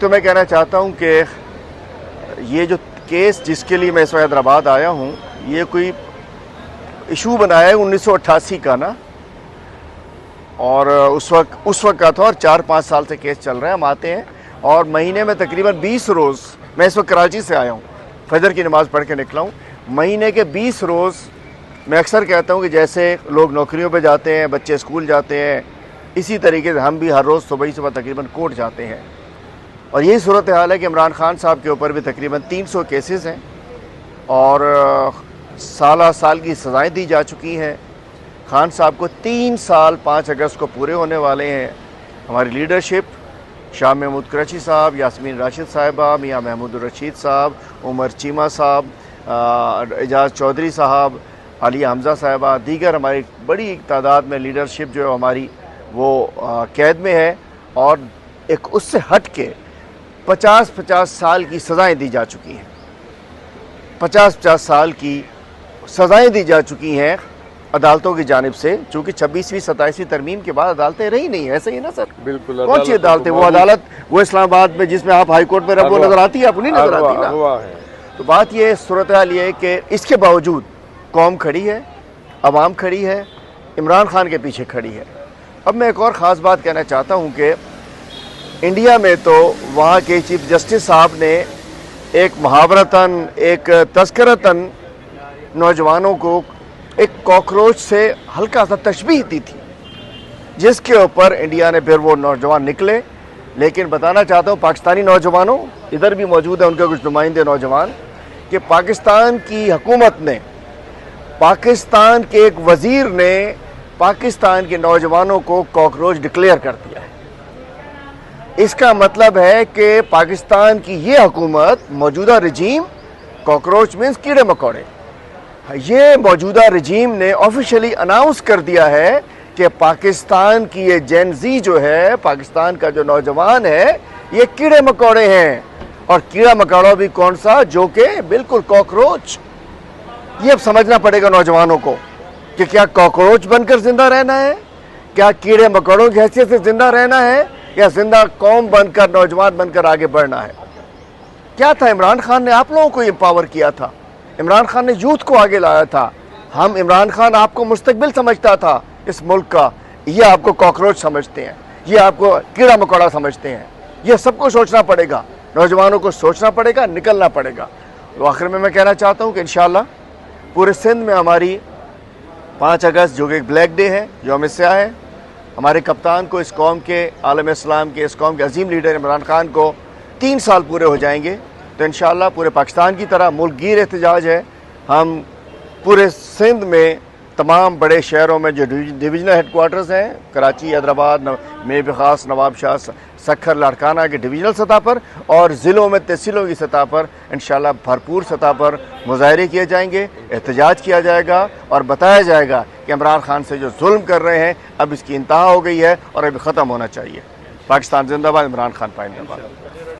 تو میں کہنا چاہتا ہوں کہ یہ جو کیس جس کے لیے میں اس وقت حیدرآباد آیا ہوں، یہ کوئی ایشو بنایا ہے 1988 کا نا، اور اس وقت کا تھا، اور 4-5 سال سے کیس چل رہا ہے. ہم آتے ہیں اور مہینے میں تقریباً 20 روز، میں اس وقت کراچی سے آیا ہوں، فجر کی نماز پڑھ کے نکلا ہوں. مہینے کے 20 روز میں اکثر کہتا ہوں کہ جیسے لوگ نوکریوں پہ جاتے ہیں، بچے اسکول جاتے ہیں، اسی طریقے سے ہم بھی ہر روز صبح تقریباً کورٹ جاتے ہیں. اور یہی صورتحال ہے کہ عمران خان صاحب کے اوپر بھی تقریباً 300 کیسز ہیں اور سال کی سزائیں دی جا چکی ہیں. خان صاحب کو 3 سال 5 اگست کو پورے ہونے والے ہیں. ہماری لیڈرشپ، شاہ محمود قریشی صاحب، یاسمین راشد صاحبہ، میاں محمود الرشید صاحب، عمر چیمہ صاحب، اعجاز چودھری صاحب، عالیہ حمزہ صاحبہ، دیگر ہماری بڑی تعداد میں لیڈرشپ جو ہماری وہ قید میں ہے، اور ایک اس سے ہٹ کے 50 سال کی سزائیں دی جا چکی ہیں. 50 سال کی سزائیں دی جا چکی ہیں عدالتوں کی جانب سے، چونکہ 26ویں 27ویں ترمیم کے بعد عدالتیں رہی نہیں ہیں. ایسا ہی نا سر؟ بالکل. کون سی عدالتیں؟ وہ عدالت وہ اسلام آباد میں جس میں آپ ہائی کورٹ میں رب وہ نظر آتی ہے، آپ کو نہیں نظر آتی نا. تو بات یہ صورتحال یہ ہے کہ اس کے باوجود قوم کھڑی ہے، عوام کھڑی ہے، عمران خان کے پیچھے کھڑی ہے. اب میں ایک اور خاص بات کہنا چاہتا ہوں کہ انڈیا میں تو وہاں کے چیف جسٹس صاحب نے ایک محاورتاً، ایک تذکرتاً نوجوانوں کو ایک کاکروچ سے ہلکا سا تشبیہ دی تھی، جس کے اوپر انڈیا نے پھر وہ نوجوان نکلے. لیکن بتانا چاہتا ہوں پاکستانی نوجوانوں، ادھر بھی موجود ہیں ان کے کچھ نمائندے نوجوان، کہ پاکستان کی حکومت نے، پاکستان کے ایک وزیر نے پاکستان کے نوجوانوں کو کاکروچ ڈکلیئر کر دیا ہے. اس کا مطلب ہے کہ پاکستان کی یہ حکومت، موجودہ رجیم، کاکروچ مینس کیڑے مکوڑے، یہ موجودہ رجیم نے آفیشلی اناؤنس کر دیا ہے کہ پاکستان کی یہ جین زی جو ہے، پاکستان کا جو نوجوان ہے، یہ کیڑے مکوڑے ہیں. اور کیڑا مکوڑا بھی کون سا؟ جو کہ بالکل کاکروچ. یہ اب سمجھنا پڑے گا نوجوانوں کو کہ کیا کاکروچ بن کر زندہ رہنا ہے، کیا کیڑے مکوڑوں کی حیثیت سے زندہ رہنا ہے، یا زندہ قوم بن کر، نوجوان بن کر آگے بڑھنا ہے. کیا تھا عمران خان نے آپ لوگوں کو امپاور کیا تھا، عمران خان نے یوتھ کو آگے لایا تھا. ہم عمران خان آپ کو مستقبل سمجھتا تھا اس ملک کا، یہ آپ کو کاکروچ سمجھتے ہیں، یہ آپ کو کیڑا مکوڑا سمجھتے ہیں. یہ سب کو سوچنا پڑے گا، نوجوانوں کو سوچنا پڑے گا، نکلنا پڑے گا. تو آخر میں کہنا چاہتا ہوں کہ انشاءاللہ پورے سندھ میں ہماری 5 اگست جو کہ ایک بلیک ڈے ہے، یوم سیاہ ہے، ہمارے کپتان کو، اس قوم کے، عالم اسلام کے، اس قوم کے عظیم لیڈر عمران خان کو 3 سال پورے ہو جائیں گے. تو انشاءاللہ پورے پاکستان کی طرح ملک گیر احتجاج ہے. ہم پورے سندھ میں تمام بڑے شہروں میں جو ڈویژنل ہیڈ کوارٹرز ہیں، کراچی، حیدرآباد، میں خاص نواب شاہ، سکھر، لاڑکانہ کے ڈویژنل سطح پر، اور ضلعوں میں تحصیلوں کی سطح پر انشاءاللہ بھرپور سطح پر مظاہرے کیے جائیں گے، احتجاج کیا جائے گا، اور بتایا جائے گا کہ عمران خان سے جو ظلم کر رہے ہیں اب اس کی انتہا ہو گئی ہے اور اب ختم ہونا چاہیے. پاکستان زندہ باد، عمران خان پائندہ باد.